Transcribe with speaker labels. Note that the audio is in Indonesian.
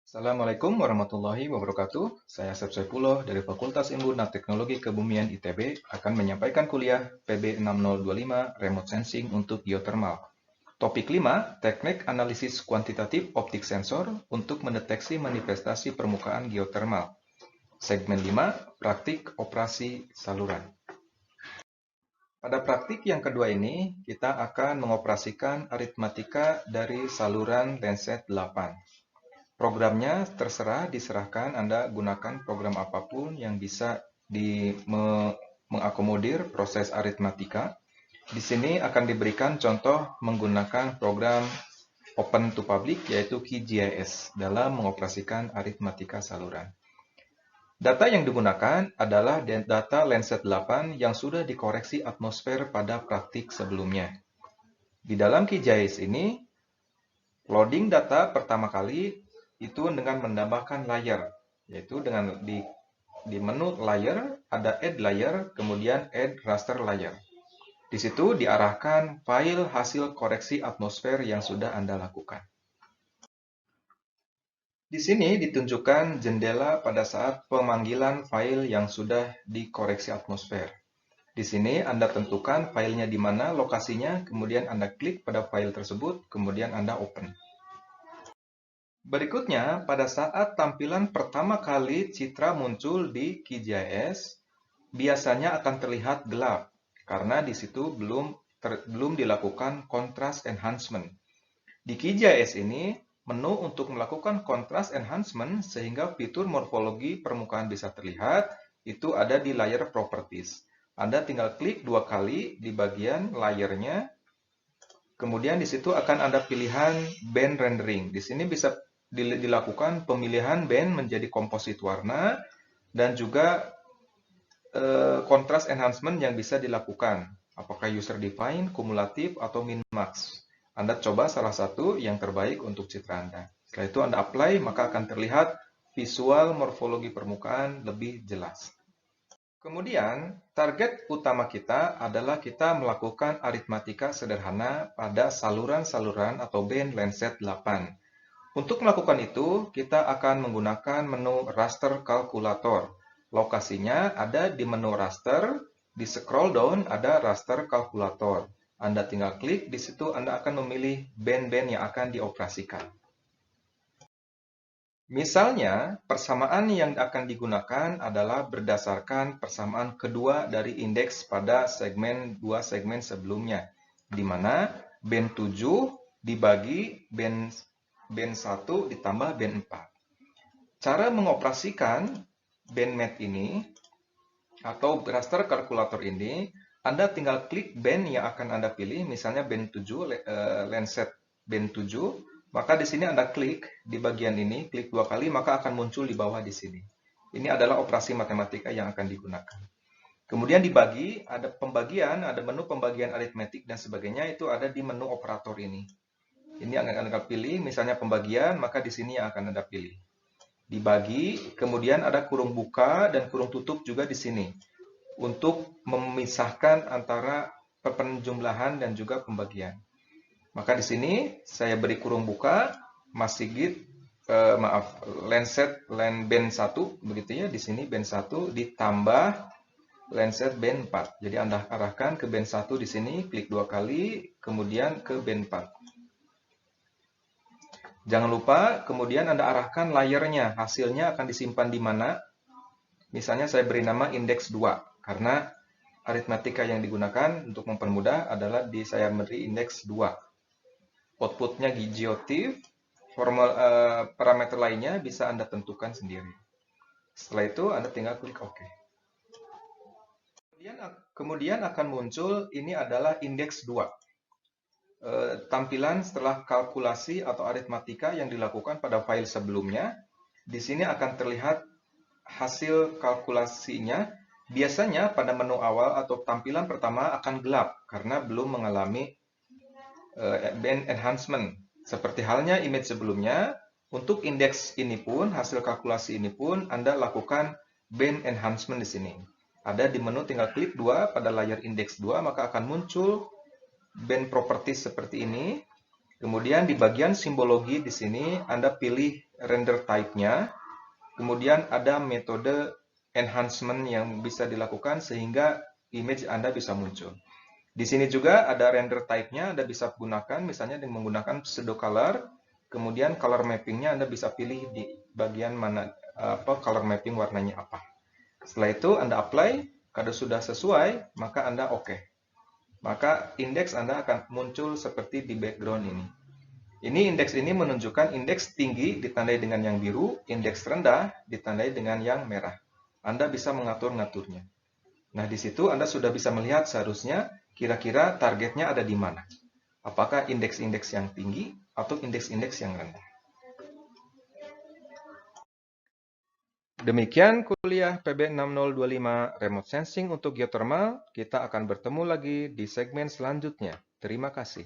Speaker 1: Assalamualaikum warahmatullahi wabarakatuh. Saya Asep Saifullah dari Fakultas Ilmu dan Teknologi Kebumian ITB akan menyampaikan kuliah PB 6025 Remote Sensing untuk Geothermal. Topik 5, Teknik Analisis Kuantitatif Optik Sensor untuk mendeteksi manifestasi permukaan geothermal. Segmen 5, Praktik Operasi Saluran. Pada praktik yang kedua ini, kita akan mengoperasikan aritmatika dari saluran Lenset 8. Programnya terserah, diserahkan Anda gunakan program apapun yang bisa mengakomodir proses aritmatika. Di sini akan diberikan contoh menggunakan program Open to Public yaitu QGIS dalam mengoperasikan aritmatika saluran. Data yang digunakan adalah data Landsat 8 yang sudah dikoreksi atmosfer pada praktik sebelumnya. Di dalam QGIS ini, loading data pertama kali itu dengan menambahkan layer, yaitu dengan di menu layer ada add layer, kemudian add raster layer. Di situ diarahkan file hasil koreksi atmosfer yang sudah Anda lakukan. Di sini ditunjukkan jendela pada saat pemanggilan file yang sudah dikoreksi atmosfer. Di sini Anda tentukan filenya di mana lokasinya, kemudian Anda klik pada file tersebut, kemudian Anda open. Berikutnya, pada saat tampilan pertama kali citra muncul di QGIS, biasanya akan terlihat gelap, karena di situ belum dilakukan contrast enhancement. Di QGIS ini, menu untuk melakukan contrast enhancement sehingga fitur morfologi permukaan bisa terlihat, itu ada di layer properties. Anda tinggal klik 2 kali di bagian layernya, kemudian di situ akan ada pilihan band rendering. Di sini bisa dilakukan pemilihan band menjadi komposit warna dan juga contrast enhancement yang bisa dilakukan. Apakah user define, kumulatif, atau min-max. Anda coba salah satu yang terbaik untuk citra Anda. Setelah itu Anda apply, maka akan terlihat visual morfologi permukaan lebih jelas. Kemudian, target utama kita adalah kita melakukan aritmatika sederhana pada saluran-saluran atau band Landsat 8. Untuk melakukan itu, kita akan menggunakan menu Raster Calculator. Lokasinya ada di menu Raster, di scroll down ada Raster Calculator. Anda tinggal klik, di situ Anda akan memilih band-band yang akan dioperasikan. Misalnya, persamaan yang akan digunakan adalah berdasarkan persamaan kedua dari indeks pada segmen 2 segmen sebelumnya, di mana band 7 dibagi band 1 ditambah band 4. Cara mengoperasikan bandmat ini atau raster kalkulator ini, Anda tinggal klik band yang akan Anda pilih, misalnya band 7, Landsat band 7, maka di sini Anda klik di bagian ini, klik 2 kali, maka akan muncul di bawah di sini. Ini adalah operasi matematika yang akan digunakan. Kemudian dibagi, ada pembagian, ada menu pembagian aritmetik dan sebagainya, itu ada di menu operator ini. Ini yang akan Anda pilih, misalnya pembagian, maka di sini yang akan Anda pilih. Dibagi, kemudian ada kurung buka dan kurung tutup juga di sini. Untuk memisahkan antara penjumlahan dan juga pembagian. Maka di sini saya beri kurung buka, Mas Sigit, Landsat band 1, begitu ya. Di sini band 1 ditambah Landsat band 4. Jadi Anda arahkan ke band 1 di sini, klik 2 kali, kemudian ke band 4. Jangan lupa, kemudian Anda arahkan layernya, hasilnya akan disimpan di mana. Misalnya saya beri nama indeks 2, karena aritmatika yang digunakan untuk mempermudah adalah saya beri indeks 2. Outputnya geotiff, parameter lainnya bisa Anda tentukan sendiri. Setelah itu Anda tinggal klik OK. Kemudian akan muncul, ini adalah indeks 2. Tampilan setelah kalkulasi atau aritmatika yang dilakukan pada file sebelumnya. Di sini akan terlihat hasil kalkulasinya. Biasanya pada menu awal atau tampilan pertama akan gelap karena belum mengalami band enhancement. Seperti halnya image sebelumnya, untuk indeks ini pun, hasil kalkulasi ini pun Anda lakukan band enhancement di sini. Ada di menu, tinggal klik 2 pada layar indeks 2, maka akan muncul band properties seperti ini. Kemudian di bagian simbologi di sini Anda pilih render type-nya. Kemudian ada metode enhancement yang bisa dilakukan sehingga image Anda bisa muncul. Di sini juga ada render type-nya Anda bisa gunakan, misalnya dengan menggunakan pseudo color. Kemudian color mapping-nya Anda bisa pilih di bagian mana color mapping warnanya apa. Setelah itu Anda apply, kalau sudah sesuai, maka Anda oke. Maka indeks Anda akan muncul seperti di background ini. Ini indeks ini menunjukkan indeks tinggi ditandai dengan yang biru, indeks rendah ditandai dengan yang merah. Anda bisa mengatur-ngaturnya. Nah, di situ Anda sudah bisa melihat seharusnya kira-kira targetnya ada di mana. Apakah indeks-indeks yang tinggi atau indeks-indeks yang rendah. Demikian kuliah PB 6025 Remote Sensing untuk geothermal. Kita akan bertemu lagi di segmen selanjutnya. Terima kasih.